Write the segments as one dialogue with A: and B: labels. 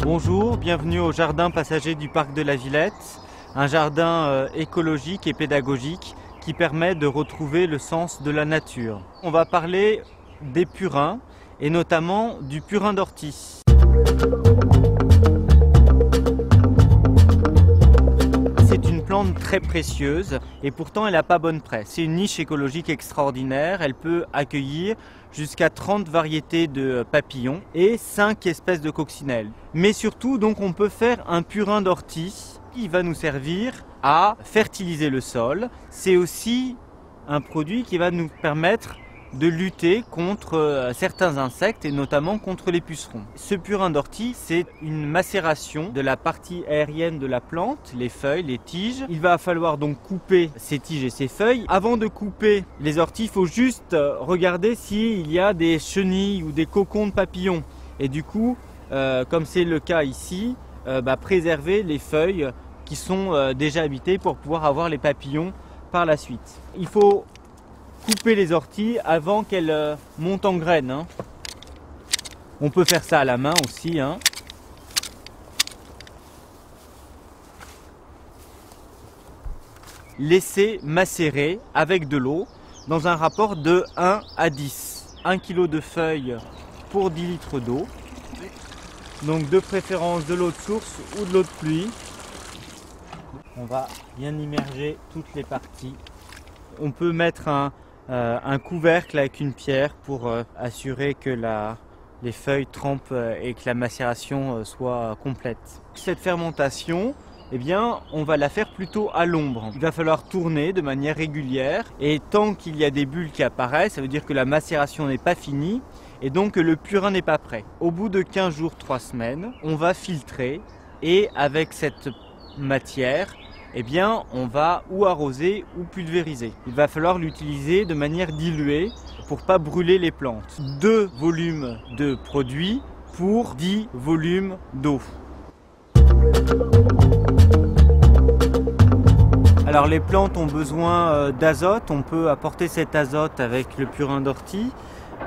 A: Bonjour, bienvenue au jardin passager du parc de la Villette, un jardin écologique et pédagogique qui permet de retrouver le sens de la nature. On va parler des purins et notamment du purin d'ortie. C'est une plante très précieuse et pourtant elle n'a pas bonne presse. C'est une niche écologique extraordinaire, elle peut accueillir jusqu'à 30 variétés de papillons et 5 espèces de coccinelles. Mais surtout, donc, on peut faire un purin d'ortie qui va nous servir à fertiliser le sol. C'est aussi un produit qui va nous permettre de lutter contre certains insectes et notamment contre les pucerons. Ce purin d'ortie, c'est une macération de la partie aérienne de la plante, les feuilles, les tiges. Il va falloir donc couper ces tiges et ces feuilles. Avant de couper les orties, il faut juste regarder s'il y a des chenilles ou des cocons de papillons. Et du coup, comme c'est le cas ici, préserver les feuilles qui sont déjà habitées pour pouvoir avoir les papillons par la suite. Il faut couper les orties avant qu'elles montent en graines. On peut faire ça à la main aussi. Laisser macérer avec de l'eau dans un rapport de 1 à 10. 1 kg de feuilles pour 10 litres d'eau. Donc de préférence de l'eau de source ou de l'eau de pluie. On va bien immerger toutes les parties. On peut mettre un couvercle avec une pierre pour assurer que les feuilles trempent et que la macération soit complète. Cette fermentation, eh bien, on va la faire plutôt à l'ombre. Il va falloir tourner de manière régulière et tant qu'il y a des bulles qui apparaissent, ça veut dire que la macération n'est pas finie et donc que le purin n'est pas prêt. Au bout de 15 jours, 3 semaines, on va filtrer et avec cette matière, eh bien, on va ou arroser ou pulvériser. Il va falloir l'utiliser de manière diluée pour ne pas brûler les plantes. 2 volumes de produit pour 10 volumes d'eau. Alors les plantes ont besoin d'azote, on peut apporter cet azote avec le purin d'ortie,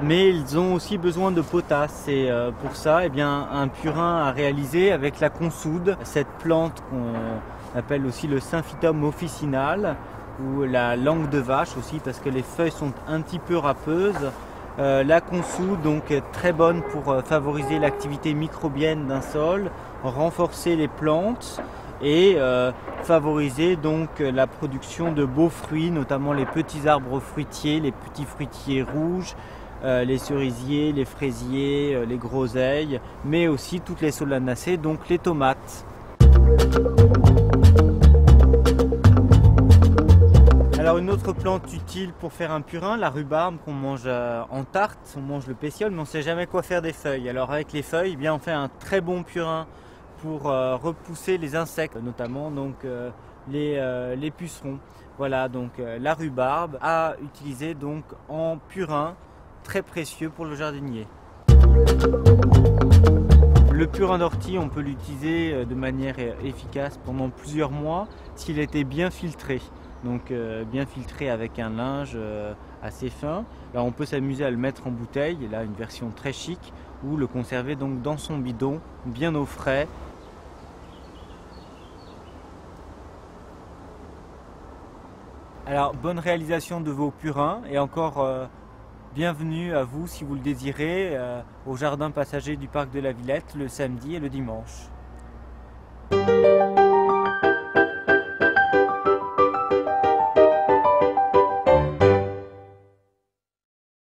A: mais ils ont aussi besoin de potasse et pour ça, eh bien, un purin à réaliser avec la consoude, cette plante qu'on appelle aussi le Symphytum officinal ou la langue de vache aussi parce que les feuilles sont un petit peu râpeuses. La consoude donc est très bonne pour favoriser l'activité microbienne d'un sol, renforcer les plantes et favoriser donc la production de beaux fruits, notamment les petits arbres fruitiers, les petits fruitiers rouges, les cerisiers, les fraisiers, les groseilles, mais aussi toutes les solanacées, donc les tomates. Alors une autre plante utile pour faire un purin, la rhubarbe qu'on mange en tarte, on mange le pétiole mais on ne sait jamais quoi faire des feuilles. Alors avec les feuilles, eh bien, on fait un très bon purin pour repousser les insectes, notamment donc, les pucerons. Voilà donc la rhubarbe à utiliser donc en purin, très précieux pour le jardinier. Le purin d'ortie, on peut l'utiliser de manière efficace pendant plusieurs mois s'il était bien filtré. Donc bien filtré avec un linge assez fin. Là, on peut s'amuser à le mettre en bouteille, et là une version très chic, ou le conserver donc dans son bidon, bien au frais. Alors bonne réalisation de vos purins et encore bienvenue à vous si vous le désirez au jardin passager du parc de la Villette le samedi et le dimanche.